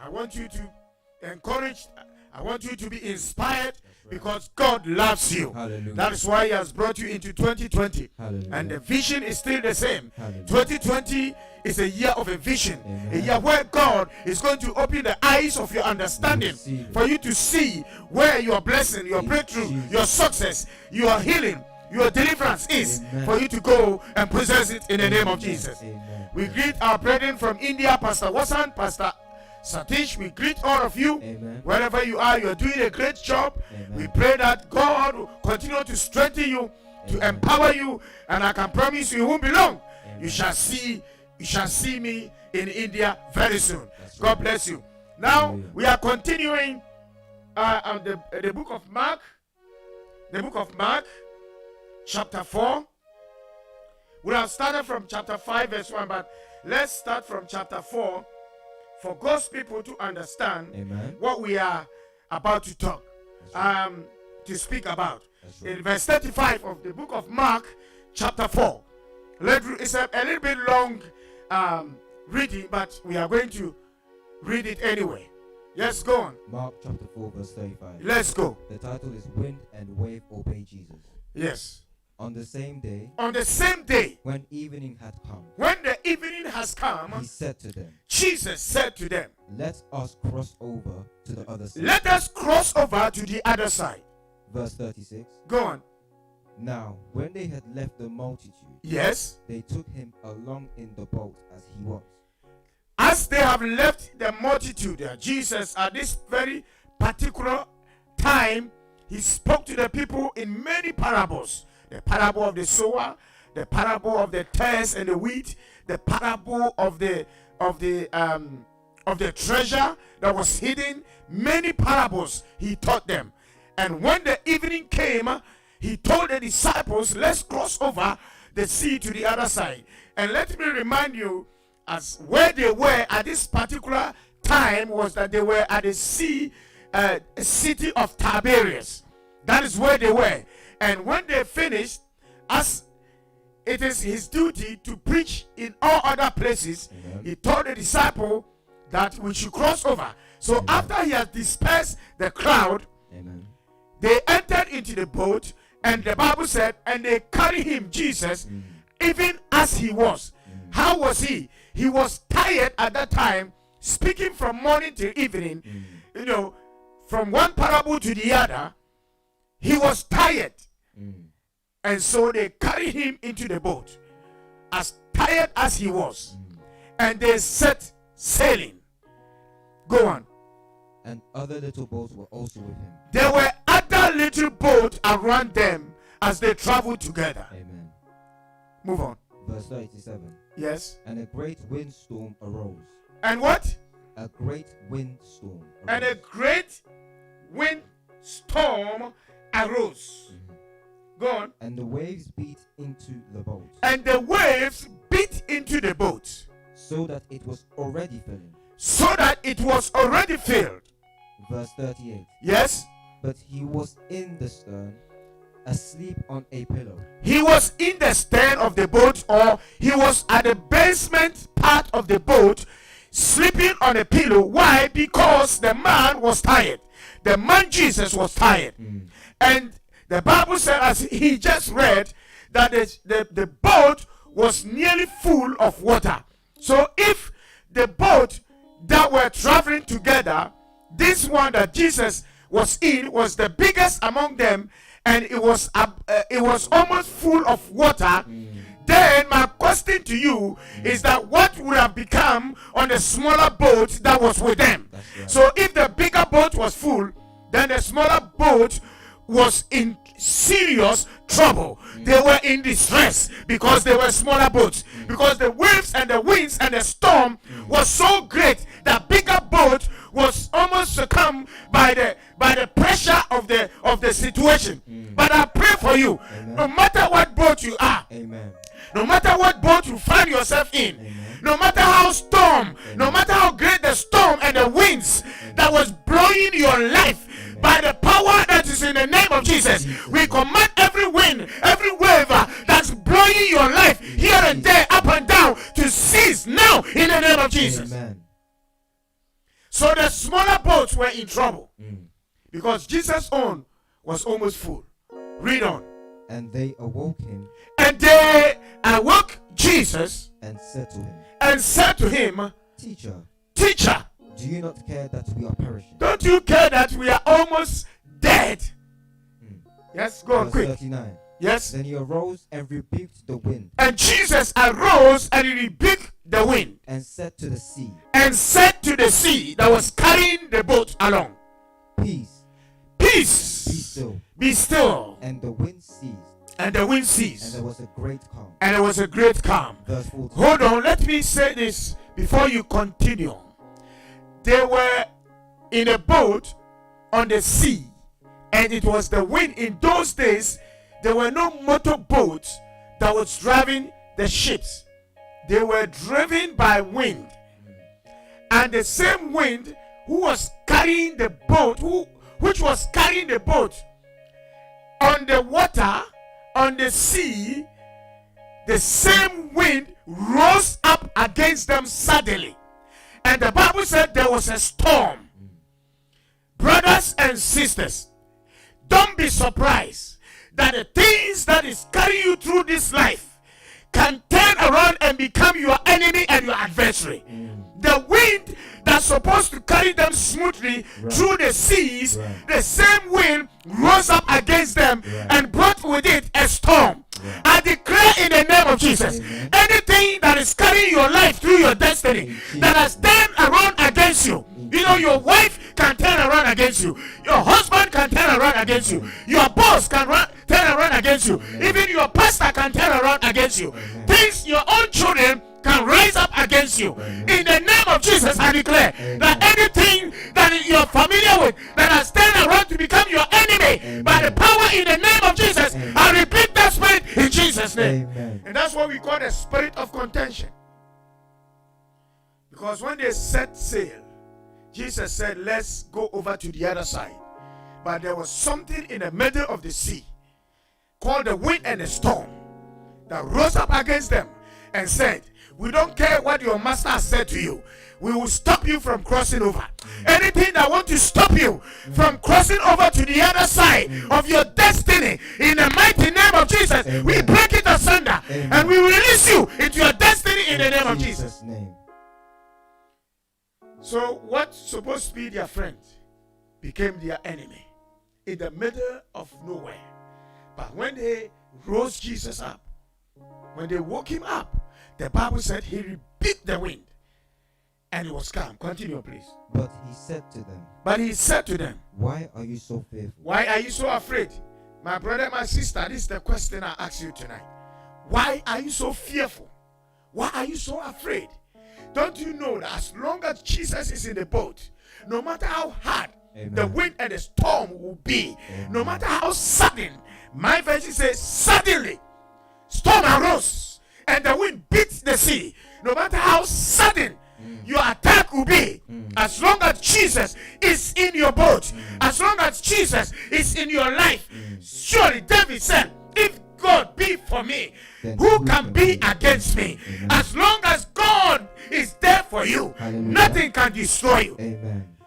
I want you to encourage. I want you to be inspired because God loves you. Hallelujah. That is why He has brought you into 2020. Hallelujah. And the vision is still the same. Hallelujah. 2020 is a year of a vision. Amen. A year where God is going to open the eyes of your understanding for you to see where your blessing, your breakthrough, your success, your healing, your deliverance is. Amen. For you to go and possess it in the name of Jesus. Amen. We greet our brethren from India, Pastor Wasan, Pastor Satish. We greet all of you. Amen. Wherever you are, you're doing a great job. Amen. We pray that God will continue to strengthen you, to Amen. empower you, and I can promise you, it won't be long. Amen. You shall see me in India very soon. That's God right. bless you. Now Hallelujah. we are continuing on the book of Mark. The book of Mark, chapter 4. We have started from chapter 5, verse 1, but let's start from chapter 4 for God's people to understand Amen. what we are about to talk, to speak about. That's right. In verse 35 of the book of Mark, chapter 4. It's a little bit long reading, but we are going to read it anyway. Yes, go on. Mark chapter 4 verse 35. Let's go. The title is Wind and Wave Obey Jesus. Yes. On the same day, On the same day, when evening had come, when the evening has come, he said to them, Jesus said to them, let us cross over to the other side. let us cross over to the other side. Verse 36. Go on. Now, when they had left the multitude, Yes. they took him along in the boat as he was. As they have left the multitude, Jesus at this very particular time, he spoke to the people in many parables. The parable of the sower, the parable of the tares and the wheat, the parable of the treasure that was hidden. Many parables he taught them. And when the evening came, he told the disciples, let's cross over the sea to the other side. And let me remind you, as where they were at this particular time was that they were at the sea, city of Tiberias. That is where they were. And when they finished, as it is his duty to preach in all other places, Amen. he told the disciple that we should cross over. So Amen. after he has dispersed the crowd, Amen. they entered into the boat, and the Bible said, and they carried him, Jesus, even as he was. How was he? He was tired at that time, speaking from morning till evening, you know, from one parable to the other. He was tired. And so they carried him into the boat, as tired as he was. And they set sailing. Go on. And other little boats were also with him. There were other little boats around them as they traveled together. Amen. Move on. Verse 37. Yes. And a great windstorm arose. And what? A great windstorm arose. And a great windstorm arose. Go on. And the waves beat into the boat, And the waves beat into the boat, so that it was already filling. so that it was already filled. Verse 38. Yes. But he was in the stern, asleep on a pillow. He was in the stern of the boat, or he was at the basement part of the boat, sleeping on a pillow. Why? Because the man was tired. The man Jesus was tired. And the Bible said, as he just read, that the boat was nearly full of water. So if the boat that were traveling together, this one that Jesus was in was the biggest among them, and it was almost full of water, then my question to you is that what would have become on the smaller boat that was with them? Right. So if the bigger boat was full, then the smaller boat was in serious trouble. They were in distress because they were smaller boats, because the waves and the winds and the storm was so great that bigger boat was almost succumbed by the pressure of the situation. But I pray for you. Amen. No matter what boat you are, Amen. no matter what boat you find yourself in, Amen. no matter how storm, no matter how great the storm and the winds that was blowing your life, by the power that is in the name of Jesus, we command every wind, every wave that's blowing your life here and there, up and down, to cease now in the name of Jesus. Amen. So the smaller boats were in trouble Mm. because Jesus' own was almost full. Read on. And they awoke him And they awoke Jesus and said to him, and said to him, Teacher, Teacher, do you not care that we are perishing? don't you care that we are almost dead? Mm. Yes, go on Verse quick. 39. Yes. Then he arose and rebuked the wind And Jesus arose and he rebuked the wind and said to the sea, and said to the sea that was carrying the boat along, Peace, Peace, be still. be still. And the wind ceased, And the wind and ceased. there was a great calm. And there was a great calm. Verse 14. Hold on, let me say this before you continue. They were in a boat on the sea, and it was the wind. In those days, there were no motor boats that was driving the ships. They were driven by wind. And the same wind who was carrying the boat, which was carrying the boat on the water, on the sea, the same wind rose up against them suddenly. And the Bible said there was a storm. Brothers and sisters, don't be surprised that the things that is carrying you through this life can turn around and become your enemy and your adversary. The wind that's supposed to carry them smoothly through the seas, the same wind rose up against them and brought with it a storm. I declare in the name of Jesus, anything that is carrying your life through your destiny that has turned around against you, you know, your wife can turn around against you, your husband can turn around against you, your boss can turn around against you, even your pastor can turn around against you, things, your own children can rise up against you. In the name of Jesus, I declare that anything that you're familiar with that has turned around to become your enemy, by the power in the name of Jesus, I repeat that spirit in Jesus' name. And that's what we call the spirit of contention. Because when they set sail, Jesus said, let's go over to the other side. But there was something in the middle of the sea called the wind and the storm that rose up against them and said, we don't care what your master has said to you. We will stop you from crossing over. Anything that want to stop you from crossing over to the other side of your destiny, in the mighty name of Jesus, we break it asunder and we release you into your destiny in the name of Jesus. So what's supposed to be their friend became their enemy in the middle of nowhere. But when they rose Jesus up, when they woke him up, the Bible said he rebuked the wind and it was calm. Continue, please. But he said to them, Why are you so fearful? Why are you so afraid? My brother, my sister, this is the question I ask you tonight. Why are you so fearful? Why are you so afraid? Don't you know that as long as Jesus is in the boat, no matter how hard the wind and the storm will be, no matter how sudden, my version says suddenly, storm arose and the wind beat the sea. No matter how sudden your attack will be, as long as Jesus is in your boat, as long as Jesus is in your life, surely David said, if God be for me, who can be against me? As long as God is there for you, nothing can destroy you.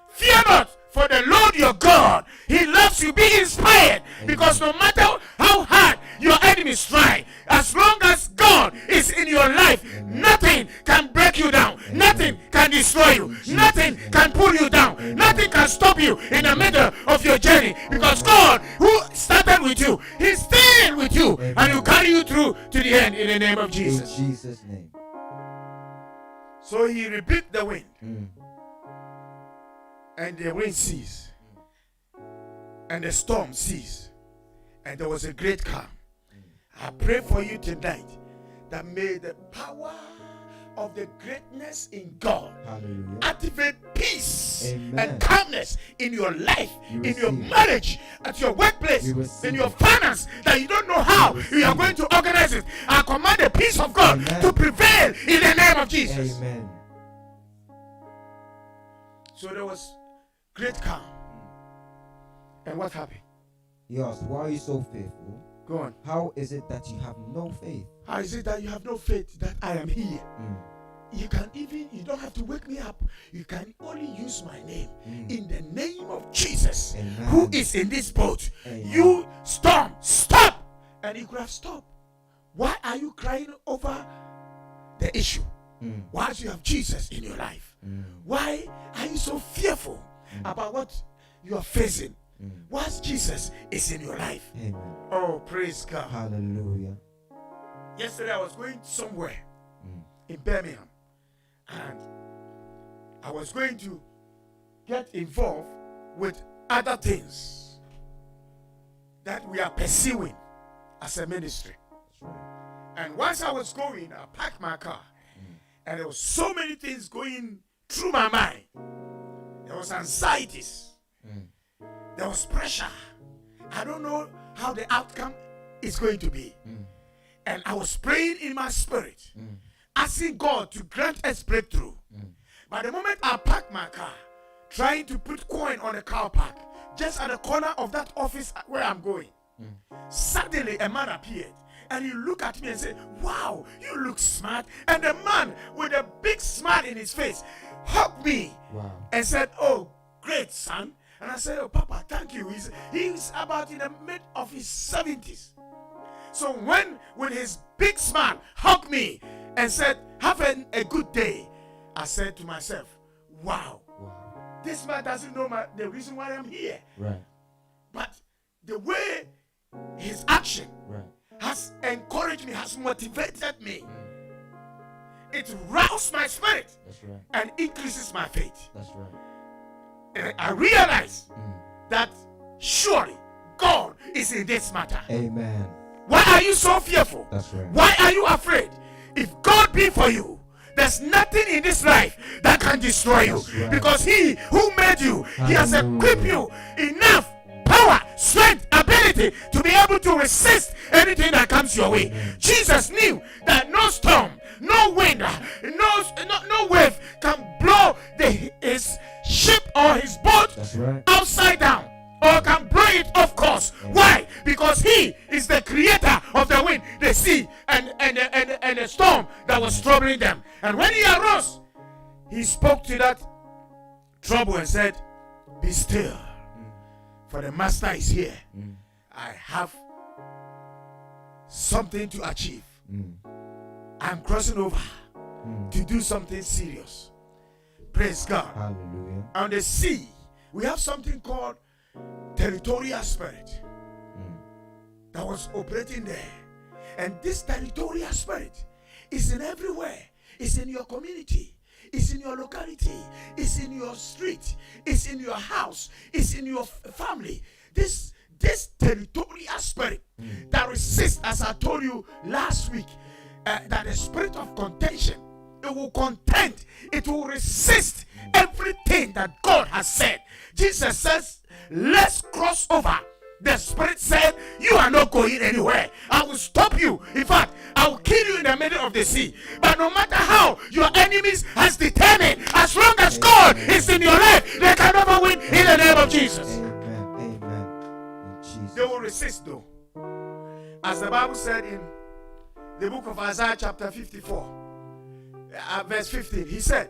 Fear not, for the Lord your God, he loves you. Be inspired, because no matter how hard your enemies try, as long as God is in your life, nothing can break you down, nothing can destroy you, nothing can pull you down, nothing can stop you in the middle of your journey, because God who started with you, he's still with you, and will carry you through to the end in the name of Jesus. In Jesus' name. So he rebuked the wind, and the wind ceased, and the storm ceased, and there was a great calm. I pray for you tonight that may the power of the greatness in God activate peace and calmness in your life, in your marriage, at your workplace, in your finance, that you don't know how you are going to organize it. I command the peace of God to prevail in the name of Jesus. Amen. So there was great calm. And what happened? He asked, why are you so fearful? Go on. How is it that you have no faith? How is it that you have no faith that I am here? you don't have to wake me up. You can only use my name. In the name of Jesus, who is in this boat. You storm, stop. And he could have stopped. Why are you crying over the issue? Whilst you have Jesus in your life. Why are you so fearful about what you are facing? Whilst Jesus is in your life. Oh, praise God. Hallelujah. Yesterday I was going somewhere in Birmingham, and I was going to get involved with other things that we are pursuing as a ministry. And once I was going, I parked my car, and there was so many things going through my mind. There was anxieties. There was pressure. I don't know how the outcome is going to be. And I was praying in my spirit, asking God to grant us breakthrough. But the moment I parked my car, trying to put coin on the car park, just at the corner of that office where I'm going, suddenly a man appeared. And he looked at me and said, "Wow, you look smart." And the man with a big smile in his face hugged me and said, "Oh, great, son." And I said, "Oh, Papa, thank you." He's about in the mid of his 70s. So when with his big smile hugged me and said, "Have a good day," I said to myself, wow, this man doesn't know the reason why I'm here. But the way his action has encouraged me, has motivated me. It roused my spirit and increases my faith. And I realize that surely God is in this matter. Amen. Why are you so fearful? Why are you afraid? If God be for you, there's nothing in this life that can destroy you. Because he who made you, he has equipped you enough power, strength, ability to be able to resist anything that comes your way. Jesus knew that no storm, no wind, no wave can blow his ship or his boat upside down, or can blow it off course. Why? Because he is the creator of the wind, the sea, and the storm that was troubling them. And when he arose, he spoke to that trouble and said, "Be still, for the master is here. I have something to achieve. I'm crossing over to do something serious." Praise God. Hallelujah. On the sea, we have something called territorial spirit that was operating there. And this territorial spirit is in everywhere. It's in your community. It's in your locality. It's in your street. It's in your house. It's in your family. This territorial spirit that resists, as I told you last week, that the spirit of contention, it will contend, it will resist everything that God has said. Jesus says, "Let's cross over." The spirit said, "You are not going anywhere. I will stop you. In fact, I will kill you in the middle of the sea." But no matter how your enemies has determined, as long as God is in your life, they can never win in the name of Jesus. Amen. In Jesus. They will resist though. As the Bible said in the book of Isaiah chapter 54, verse 15, he said,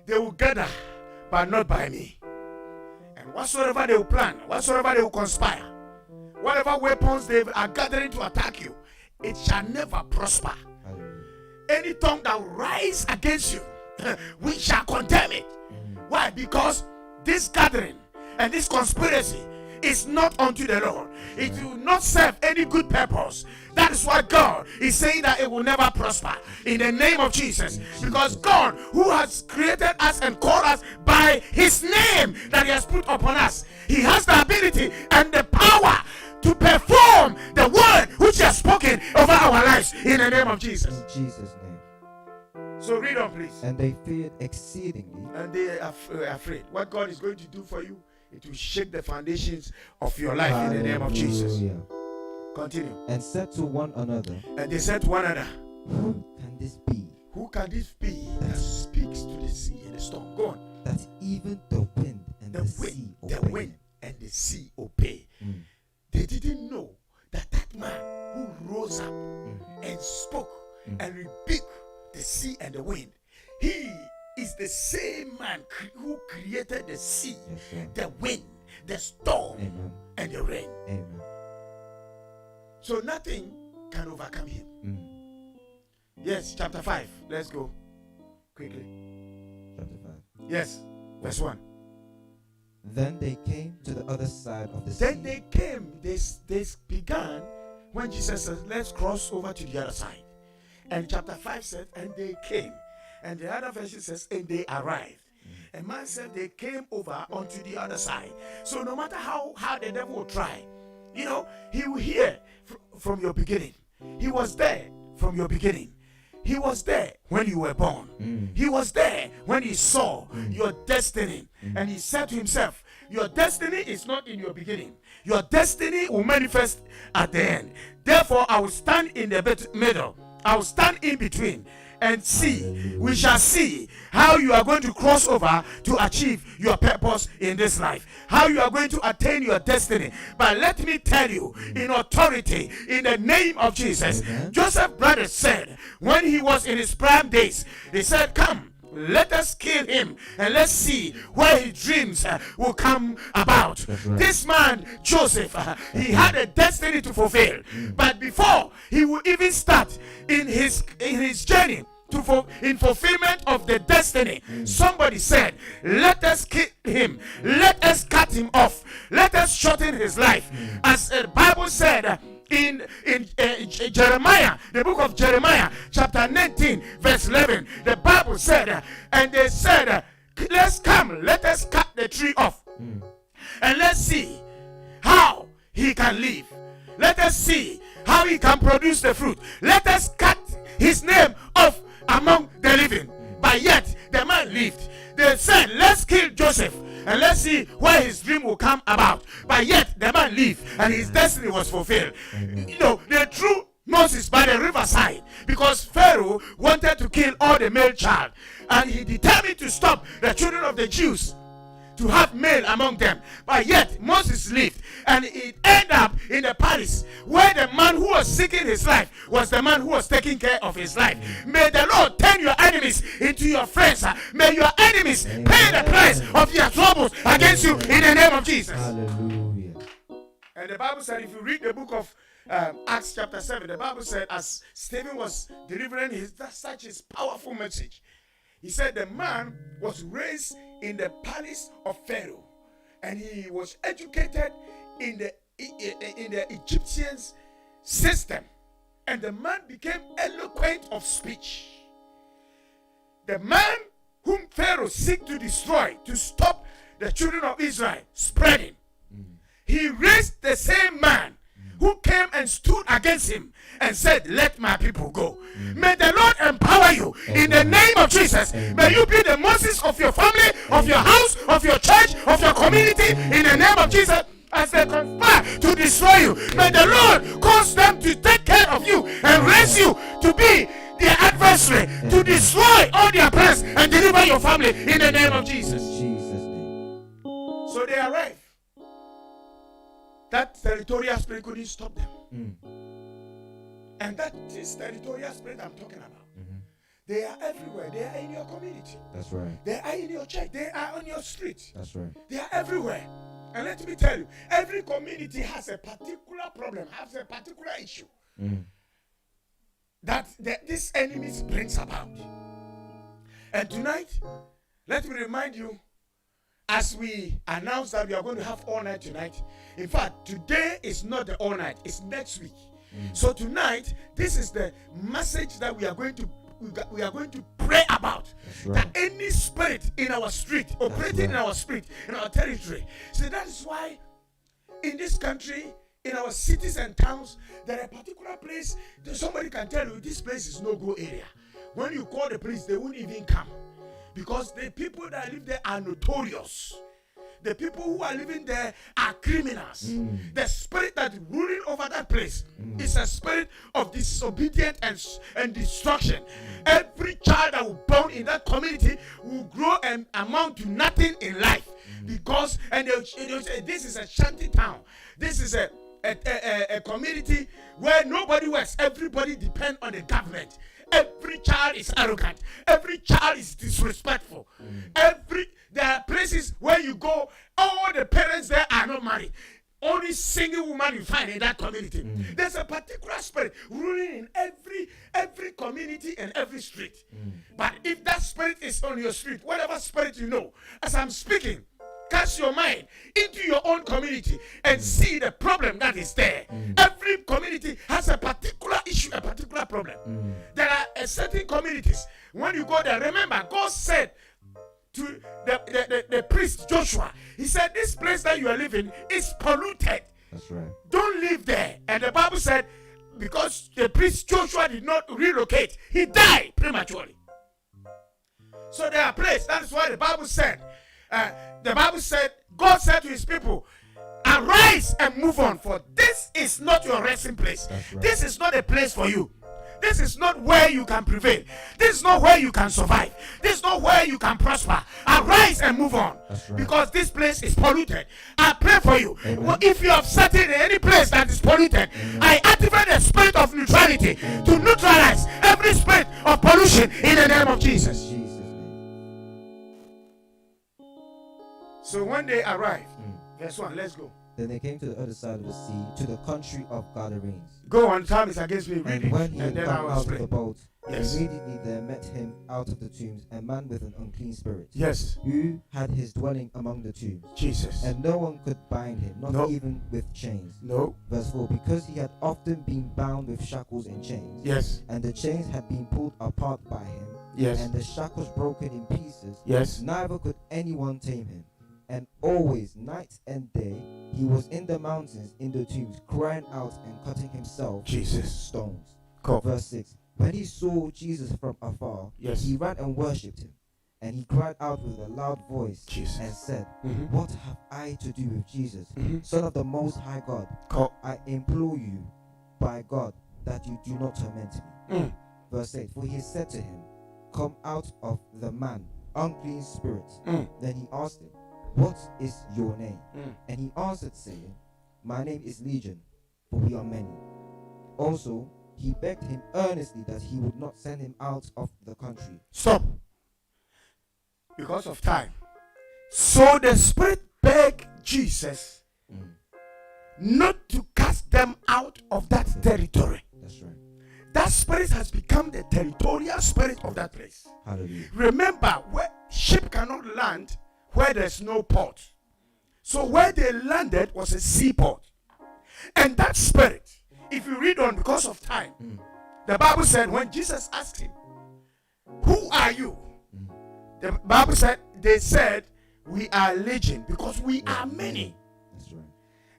"They will gather, but not by me. And whatsoever they will plan, whatsoever they will conspire, whatever weapons they are gathering to attack you, it shall never prosper. Any tongue that will rise against you, we shall condemn it." Why? Because this gathering and this conspiracy is not unto the Lord. It will not serve any good purpose. That is why God is saying that it will never prosper in the name of Jesus. Because God, who has created us and called us by his name that he has put upon us, he has the ability and the power to perform the word which he has spoken over our lives in the name of Jesus. In Jesus' name. So read on, please. And they feared exceedingly. And they are afraid. What God is going to do for you, it will shake the foundations of your life in the name of Jesus. Hallelujah. Continue. And said to one another, And they said to one another, "Who can this be, "Who can this be that speaks to the sea and the storm?" Go on. that even the wind and the sea obey?" The wind and the sea obey. They didn't know that that man who rose up and spoke and rebuked the sea and the wind, He is the same man who created the sea, Yes, sir. the wind, the storm, Amen. and the rain. Amen. So nothing can overcome him. Yes, chapter 5. Let's go quickly. Chapter 5. Yes, verse 1. Then they came to the other side of the Then sea. they came, they began when Jesus said, let's cross over to the other side. And chapter 5 said, and they came. And the other version says, and they arrived. And man said they came over onto the other side. So no matter how hard the devil will try, he will hear from your beginning. He was there from your beginning. He was there when you were born. He was there when he saw your destiny. And he said to himself, your destiny is not in your beginning. Your destiny will manifest at the end. Therefore, I will stand in the middle. I will stand in between and see. We shall see how you are going to cross over to achieve your purpose in this life. How you are going to attain your destiny. But let me tell you, in authority, in the name of Jesus, Joseph's brothers said, when he was in his prime days, they said, come, let us kill him and let's see where his dreams will come about. Right. This man, Joseph, he had a destiny to fulfill. But before he would even start in his journey in fulfillment of the destiny, somebody said, let us kill him, let us cut him off, let us shorten his life. As the Bible said, in Jeremiah, the book of Jeremiah, chapter 19, verse 11, the Bible said, and they said, let us cut the tree off, and let's see how he can live. Let us see how he can produce the fruit. Let us cut his name off among the living. But yet the man lived. They said, let's kill Joseph and let's see where his dream will come about. But yet the man lived and his destiny was fulfilled. They threw Moses by the riverside because Pharaoh wanted to kill all the male child, and he determined to stop the children of the Jews to have male among them. But yet Moses lived, and it ended up in the palace where the man who was seeking his life was the man who was taking care of his life. May the Lord turn your enemies into your friends. May your enemies pay the price of their troubles against you in the name of Jesus. Hallelujah. And the Bible said, if you read the book of Acts chapter 7, the Bible said, as Stephen was delivering such his powerful message, he said the man was raised in the palace of Pharaoh, and he was educated in the Egyptians' system, and the man became eloquent of speech. The man whom Pharaoh seek to destroy, to stop the children of Israel spreading, he raised the same man who came and stood against him and said, let my people go. May the Lord empower you in the name of Jesus. May you be the Moses of your family, of your house, of your church, of your community in the name of Jesus. As they conspire to destroy you, may the Lord cause them to take care of you and raise you to be their adversary, to destroy all their plans and deliver your family in the name of Jesus. Jesus' name. So they arrived. That territorial spirit couldn't stop them. And that is territorial spirit I'm talking about. They are everywhere. They are in your community. That's right. They are in your church. They are on your street. That's right. They are everywhere. And let me tell you, every community has a particular problem, has a particular issue that this enemy brings about. And tonight, let me remind you, as we announce that we are going to have all night tonight. In fact, today is not the all night, it's next week. So tonight, this is the message that we are going to pray about. Right. That any spirit in our street, operating in our street, in our territory. So that is why in this country, in our cities and towns, there are a particular place that somebody can tell you this place is no-go area. When you call the police, they won't even come. Because the people that live there are notorious. The people who are living there are criminals. The spirit that is ruling over that place is a spirit of disobedience and destruction. Every child that will be born in that community will grow and amount to nothing in life. Because, and they'll say, this is a shanty town. This is a community where nobody works. Everybody depends on the government. every child is arrogant, every child is disrespectful. There are places where you go, all the parents there are not married. Only single woman you find in that community. There's a particular spirit ruling in every community and every street. But if that spirit is on your street, whatever spirit you know, as I'm speaking, cast your mind into your own community and see the problem that is there. Every community has a particular issue, a particular problem. There are certain communities, when you go there, remember, God said to the priest Joshua, he said, this place that you are living is polluted. That's right. Don't live there. And the Bible said, because the priest Joshua did not relocate, he died prematurely. So there are places. That is why the Bible said, God said to his people, arise and move on, for this is not your resting place. Right. This is not a place for you. This is not where you can prevail. This is not where you can survive. This is not where you can prosper. Arise and move on. Right. Because this place is polluted. I pray for you. Well, if you have settled in any place that is polluted, I activate the spirit of neutrality to neutralize every spirit of pollution in the name of Jesus. So when they arrived, verse 1, let's go. Then they came to the other side of the sea, to the country of Gadarenes. Go on, time is against me. Read And when it, he had then come I will out explain. of the boat, Yes. immediately there met him out of the tombs a man with an unclean spirit, Yes, who had his dwelling among the tombs. Jesus. And no one could bind him, not No. even with chains. No. Verse 4, because he had often been bound with shackles and chains, Yes. and the chains had been pulled apart by him, Yes. and the shackles broken in pieces, Yes. neither could anyone tame him. And always, night and day, he was in the mountains, in the tombs, crying out and cutting himself with Jesus. stones. Go. Verse 6, when he saw Jesus from afar, Yes. he ran and worshipped him. And he cried out with a loud voice Jesus. and said, Mhm. what have I to do with Jesus, Mhm. Son of the Most High God? Go. I implore you, by God, that you do not torment me. Mm. Verse 8, for he said to him, come out of the man, unclean spirit. Then he asked him, what is your name? And he answered, saying, my name is Legion, for we are many. Also, he begged him earnestly that he would not send him out of the country. Stop. Because of time. So the spirit begged Jesus not to cast them out of that territory. That's right. That spirit has become the territorial spirit of that place. Hallelujah. Remember, where ship cannot land where there's no port. So where they landed was a seaport. And that spirit, if you read on because of time, the Bible said when Jesus asked him, who are you? The Bible said, they said, we are legion because we are many. That's right.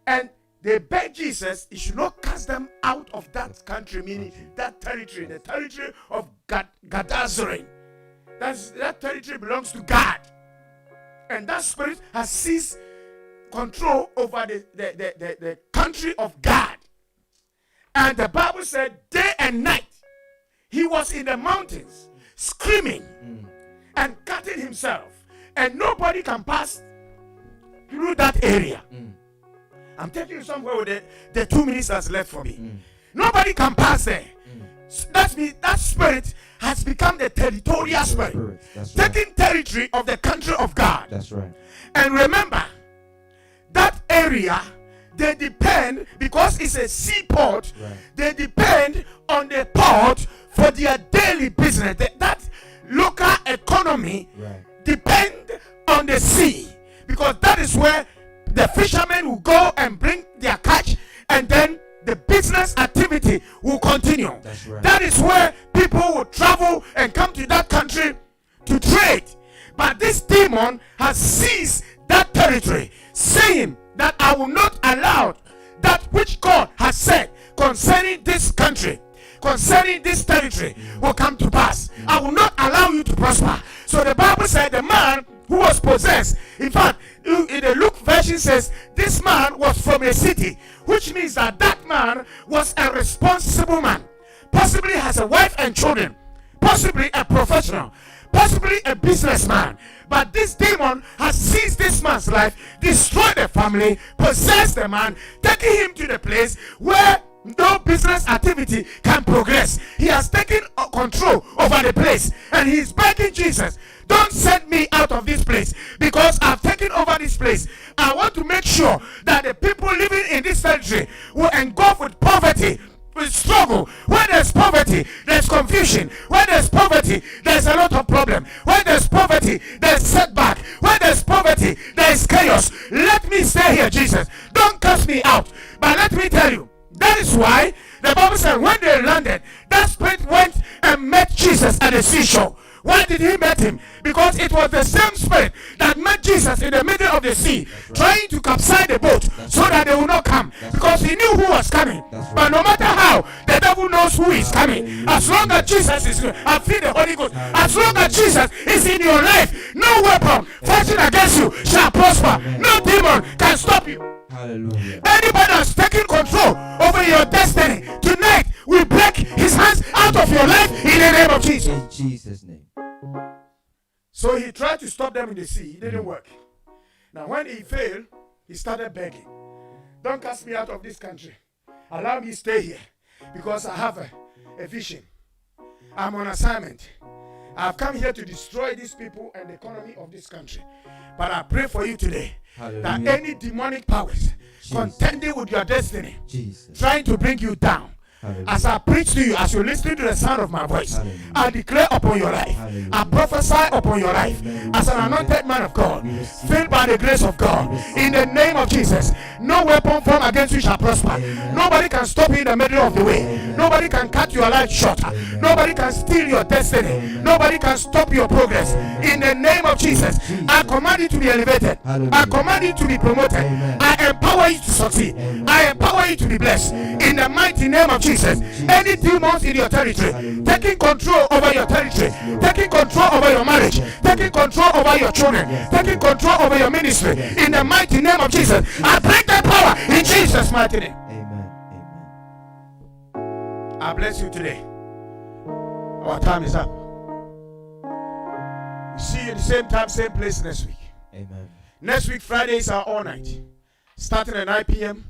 And they begged Jesus, he should not cast them out of that country, meaning that territory, the territory of Gadazrin. That territory belongs to God. And that spirit has seized control over the country of God. And the Bible said day and night he was in the mountains screaming and cutting himself. And nobody can pass through that area. I'm taking you somewhere with the 2 minutes that's left for me. Nobody can pass there. That means that spirit has become the territorial spirit. That's right. Taking territory of the country of God. That's right. And remember, that area, they depend, because it's a seaport, they depend on the port for their daily business. That local economy depend on the sea, because that is where the fishermen will go and bring their catch, and then the business activity will continue. That's right. That is where people will travel and come to that country to trade. But this demon has seized that territory, saying that I will not allow that which God has said concerning this country, concerning this territory, will come to pass. I will not allow you to prosper. So the Bible said the man who was possessed, in fact, in the Luke version says this man was from a city, which means that that man was a responsible man, possibly has a wife and children, possibly a professional, possibly a businessman. But this demon has seized this man's life, destroyed the family, possessed the man, taking him to the place where no business activity can progress. He has taken control over the place, and he's begging Jesus, don't send me out of this place, because I've taken over this place. I want to make sure that the people living in this country will engulf with poverty, with struggle. Where there's poverty, there's confusion. Where there's poverty, there's a lot of problem. Where there's poverty, there's setback. Where there's poverty, there's chaos. Let me stay here, Jesus. Don't cast me out. But let me tell you, that is why the Bible said when they landed, that spirit went and met Jesus at the seashore. Why did he meet him? Because it was the same spirit that met Jesus in the middle of the sea, trying to capsize the boat so that they will not come, because he knew who was coming. But no matter how, the devil knows who is coming. As long as Jesus is, I feel the Holy Ghost. As long as Jesus is in your life, no weapon fighting against you shall prosper. No demon can stop you. Hallelujah. Anybody that's taking control over your destiny tonight, we break his hands out of your life in the name of Jesus. In Jesus' name. So he tried to stop them in the sea. It didn't work. Now when he failed, he started begging, don't cast me out of this country. Allow me to stay here, because I have a vision. I'm on assignment. I've come here to destroy these people and the economy of this country. But I pray for you today, Hallelujah. that any demonic powers contending with your destiny, Jesus. trying to bring you down, Hallelujah. as I preach to you, as you listen to the sound of my voice, Hallelujah. I declare upon your life, Hallelujah. I prophesy upon your life, Amen. as an anointed man of God, We receive filled by the grace of God, in the name of Jesus. No weapon formed against you shall prosper. Amen. Nobody can stop you in the middle of the way. Amen. Nobody can cut your life short. Amen. Nobody can steal your destiny. Amen. Nobody can stop your progress. Amen. In the name of Jesus, I command you to be elevated. Hallelujah. I command you to be promoted. Amen. I empower you to succeed. Amen. I empower you to be blessed. Amen. In the mighty name of Jesus. Any demons in your territory, Hallelujah. taking control over your territory, Yes, Lord. taking control over your marriage, Yes, taking control over your children, Yes, taking Lord. control over your ministry. Yes, In the Lord. mighty name of Jesus, I break that power in Jesus' mighty name. Amen. Amen. I bless you today. Our time is up. We see you the same time, same place next week. Amen. Next week, Fridays are all night, starting at 9 p.m.,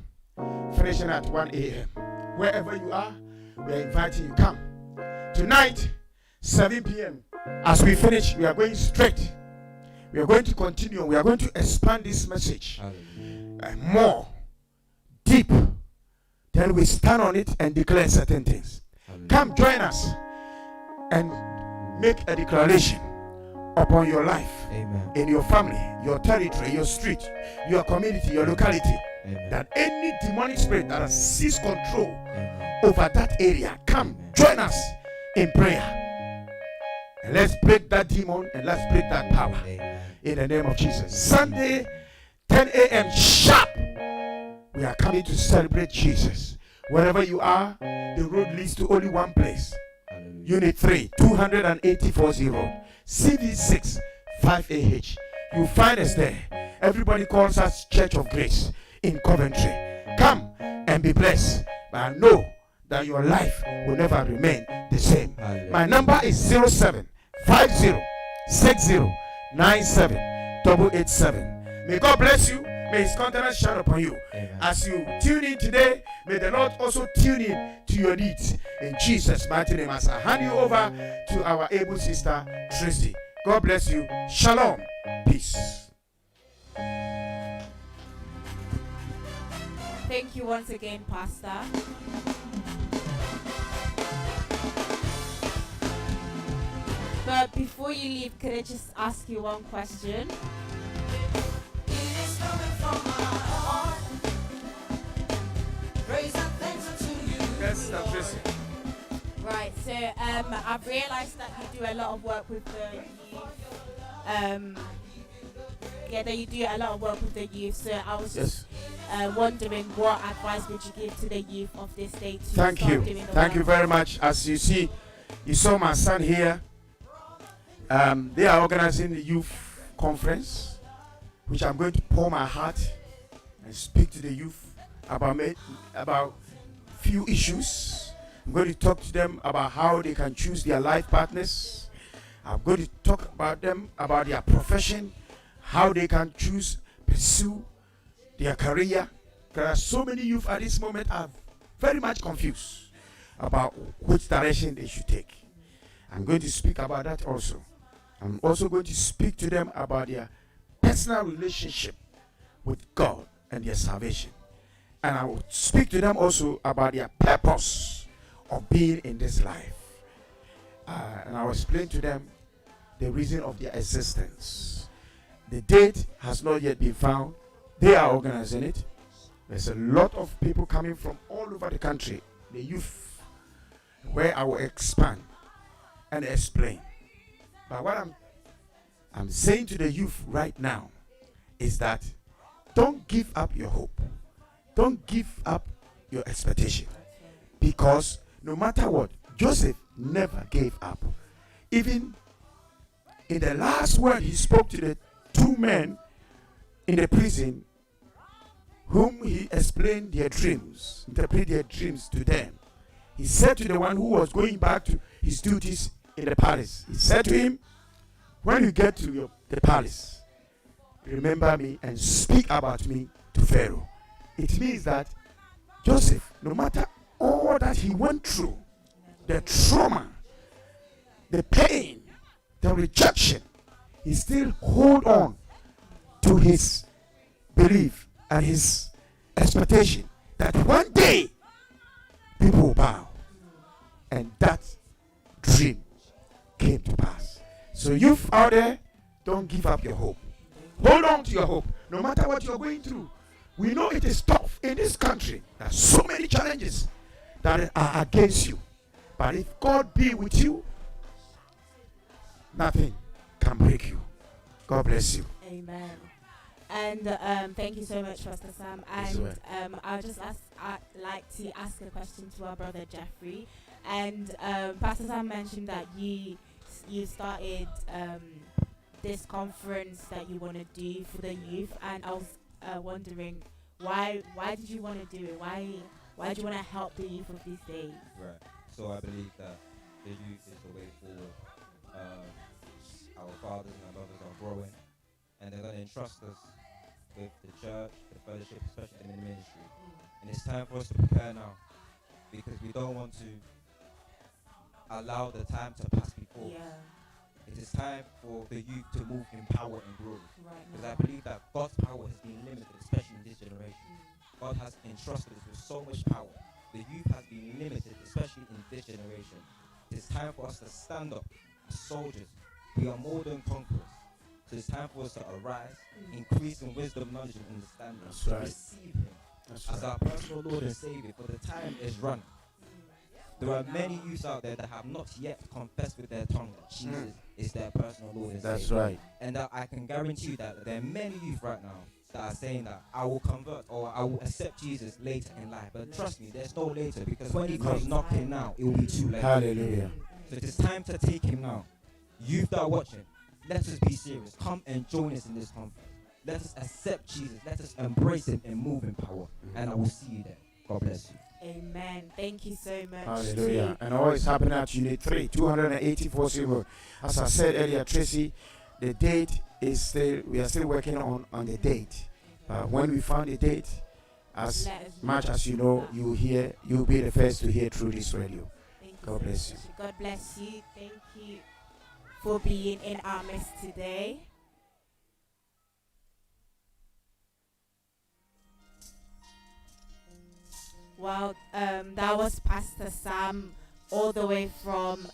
finishing at 1 a.m. Wherever you are, we are inviting you. Come. Tonight, 7 p.m., as we finish, we are going straight. We are going to continue. We are going to expand this message Hallelujah. more, deep. Then we stand on it and declare certain things. Hallelujah. Come join us and make a declaration upon your life, Amen. in your family, your territory, your street, your community, your locality, Amen. that any demonic spirit that has seized control Amen. over that area, come Amen. join us in prayer. And let's break that demon and let's break that power Amen. in the name of Jesus. Sunday, 10 a.m. sharp. We are coming to celebrate Jesus. Wherever you are, the road leads to only one place. Hallelujah. Unit 3, 284 Road, CV6 5AH. You find us there. Everybody calls us Church of Grace in Coventry. Come and be blessed. But I know that your life will never remain the same. Hallelujah. My number is 0750609787. May God bless you. May his countenance shine upon you. Amen. As you tune in today, may the Lord also tune in to your needs. In Jesus' mighty name, as I hand you over to our able sister, Tracy. God bless you. Shalom. Peace. Thank you once again, Pastor. But before you leave, could I just ask you one question? Yes, Tracy. Right, so I've realized that you do a lot of work with the youth. That you do a lot of work with the youth. So I was just wondering, what advice would you give to the youth of this day to Thank start you. doing the Thank you work? very much. As you see, you saw my son here. They are organizing the youth conference, which I'm going to pour my heart and speak to the youth about few issues. I'm going to talk to them about how they can choose their life partners. I'm going to talk about them about their profession, how they can pursue their career. There are so many youth at this moment are very much confused about which direction they should take. I'm going to speak about that also. I'm also going to speak to them about their personal relationship with God and their salvation. And I will speak to them also about their purpose of being in this life. And I will explain to them the reason of their existence. The date has not yet been found. They are organizing it. There's a lot of people coming from all over the country, the youth, where I will expand and explain. But what I'm saying to the youth right now is that don't give up your hope. Don't give up your expectation. Because no matter what, Joseph never gave up. Even in the last word he spoke to the two men in the prison, whom he explained their dreams, interpreted their dreams to them. He said to the one who was going back to his duties in the palace, he said to him, when you get to the palace, remember me and speak about me to Pharaoh. It means that Joseph, no matter all that he went through, the trauma, the pain, the rejection, he still hold on to his belief and his expectation that one day people will bow. And that dream came to pass. So you out there, don't give up your hope. Hold on to your hope, no matter what you're going through. We know it is tough in this country. There are so many challenges that are against you. But if God be with you, nothing can break you. God bless you. Amen. And thank you so much, Pastor Sam. And I'd like to ask a question to our brother Jeffrey. And Pastor Sam mentioned that you started this conference that you want to do for the youth, and I was wondering why did you want to do it? Why do you want to help the youth of these days? Right. So I believe that the youth is the way forward. Our fathers and our mothers are growing, and they're going to entrust us with the church, the fellowship, especially in the ministry. And it's time for us to prepare now, because we don't want to allow the time to pass before. Yeah. It is time for the youth to move in power and glory. Right. Because I believe that God's power has been limited, especially in this generation. God has entrusted us with so much power. The youth has been limited, especially in this generation. It is time for us to stand up as soldiers. We are more than conquerors. So it's time for us to arise, increase in wisdom, knowledge, and understanding. That's right. Receive Him as our personal Lord and Savior, for the time is running. There are many youths out there that have not yet confessed with their tongue that Jesus is their personal Lord and Savior. That's right. And I can guarantee you that there are many youth right now that are saying that I will convert or I will accept Jesus later in life. But trust me, there's no later, because when He comes knocking now, it will be too late. Hallelujah. So it is time to take Him now. Youth that are watching, let us be serious. Come and join us in this conference. Let us accept Jesus. Let us embrace Him and move in power. And I will see you there. God bless you. Amen. Thank you so much. Hallelujah. And all is happening at Unit 3, 284 Silver. As I said earlier, Tracy, the date is still, we are still working on the date. When we found the date, as much as you know, you'll be the first to hear through this radio. God bless you. God bless you. Thank you for being in our midst today. Well, that was Pastor Sam, all the way from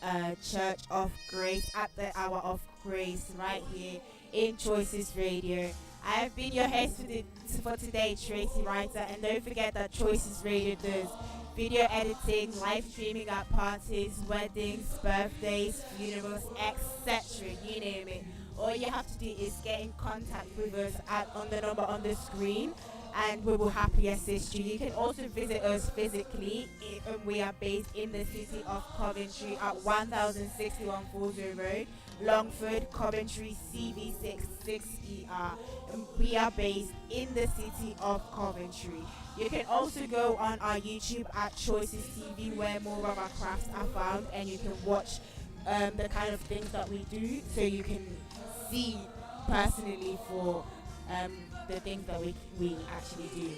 Church of Grace at the Hour of Grace, right here in Choices Radio. I have been your host for today, Tracy Writer, and don't forget that Choices Radio does video editing, live streaming at parties, weddings, birthdays, funerals, etc. You name it. All you have to do is get in contact with us on the number on the screen, and we will happily assist you. You can also visit us physically. We are based in the city of Coventry at 1061 Fulsbury Road, Longford, Coventry, CV6 6ER. We are based in the city of Coventry. You can also go on our YouTube at Choices TV, where more of our crafts are found, and you can watch the kind of things that we do, so you can see personally for the things that we actually do.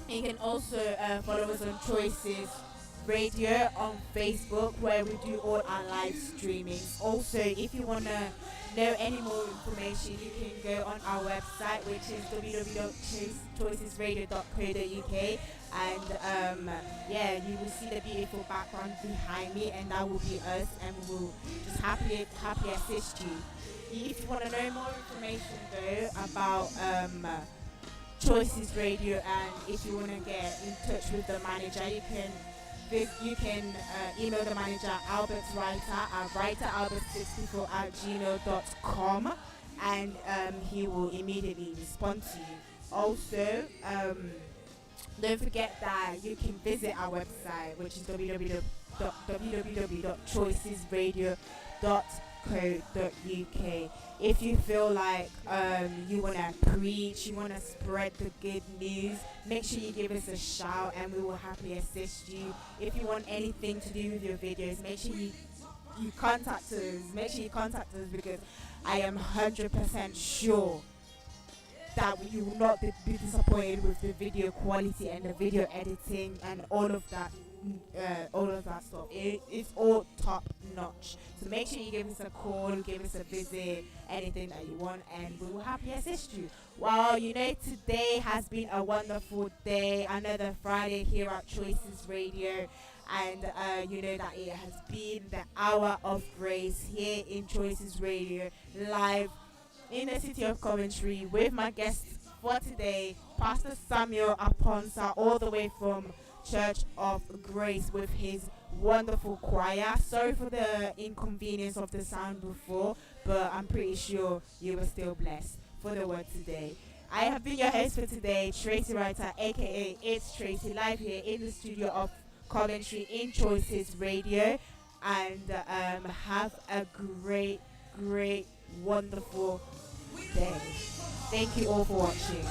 You can also follow us on Choices Radio on Facebook, where we do all our live streamings. Also, if you want to know any more information, you can go on our website, which is www.choicesradio.co.uk, and you will see the beautiful background behind me, and that will be us, and we will just happy assist you. If you want to know more information though about Choices Radio, and if you want to get in touch with the manager, you can email the manager Albert Writer at writeralbert64@gmail.com, and he will immediately respond to you. Also, don't forget that you can visit our website, which is www.choicesradio.co.uk. If you feel like you want to preach, you want to spread the good news, make sure you give us a shout, and we will happily assist you. If you want anything to do with your videos, make sure you contact us. Make sure you contact us, because I am 100% sure that you will not be disappointed with the video quality and the video editing and all of that stuff. It's all top notch. So make sure you give us a call, give us a visit, anything that you want, and we will happily assist you. Well, today has been a wonderful day, another Friday here at Choices Radio, and that it has been the hour of grace here in Choices Radio, live in the city of Coventry, with my guest for today, Pastor Samuel Aponsa, all the way from Church of Grace, with his wonderful choir. Sorry for the inconvenience of the sound before, but I'm pretty sure you were still blessed for the word today. I have been your host for today, Tracy Writer, aka It's Tracy, live here in the studio of Coventry in Choices Radio, and have a great, wonderful day. Thank you all for watching.